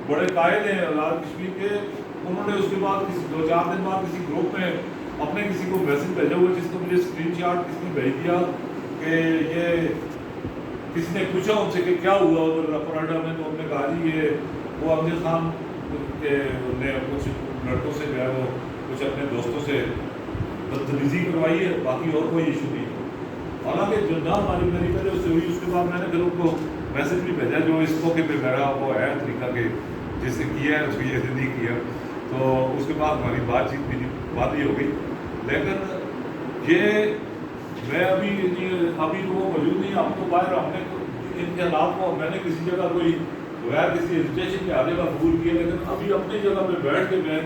بڑے قائد ہیں آزاد کشمیر کے، انہوں نے اس کے بعد 2-4 دن بعد کسی گروپ میں اپنے کسی کو میسج بھیجا ہوا جس کو مجھے اسکرین شاٹ کسی نے بھیج دیا کہ یہ کسی نے پوچھا ان سے کہ کیا ہوا ادھر اپراڈا میں، تو ہم نے کہا جی یہ وہ امجد خان کے نے کچھ لڑکوں سے جو ہے وہ کچھ اپنے دوستوں سے بدتمیزی کروائی ہے، باقی اور کوئی ایشو نہیں ہے۔ حالانکہ جو نہ ہماری میری پہلے اس سے ہوئی، اس کے بعد میں نے پھر ان کو میسج بھی بھیجا جو اس موقع پہ میرا وہ ہے طریقہ کہ جس نے کیا ہے اس کو یہ نہیں کیا، تو اس کے بعد ہماری بات چیت بھی بات ہی ہو گئی۔ لیکن یہ میں ابھی تو وہ موجود نہیں، ہم تو باہر ہم نے ان کے حالات کو میں نے کسی جگہ کوئی بغیر کسی ایجوکیشن کے آگے کا قبول کیا، لیکن ابھی اپنی جگہ پہ بیٹھ کے میں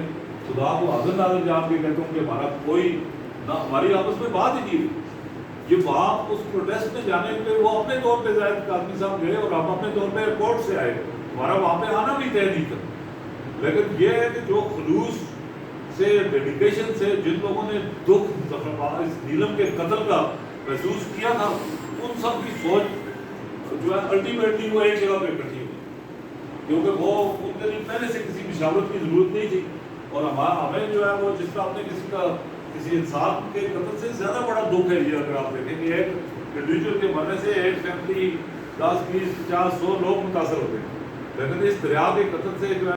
خدا کو حاضر ناظر جان کے کہتا ہوں کہ ہمارا کوئی نہ ہماری آپس میں بات ہی نہیں ہوئی۔ یہ وہاں اس پروٹیسٹ میں جانے کے لیے وہ اپنے طور پہ زاہد کاظمی صاحب گئے اور ہم اپنے طور پہ ایئرپورٹ سے آئے، ہمارا وہاں پہ آنا بھی طے نہیں تھا۔ لیکن یہ ہے کہ جو خلوص سے ڈیڈیکیشن سے جن لوگوں نے دکھ اس نیلم کے قتل کا محسوس کیا تھا، ان سب کی سوچ جو ہے الٹیمیٹلی وہ ایک جگہ پہ اکٹھی ہوئی، کیونکہ وہ ان کے لیے پہلے سے کسی مشاورت کی ضرورت نہیں تھی، اور ہمیں جو ہے وہ جس کا اپنے کسی انسان کے قتل سے زیادہ بڑا دکھ ہے یہ اگر آپ دیکھیں کہ ایک انڈیویجول کے مرنے سے ایک فیملی 10 20 50 100 لوگ متاثر ہوتے ہیں، لیکن اس دریا کے قتل سے جو ہے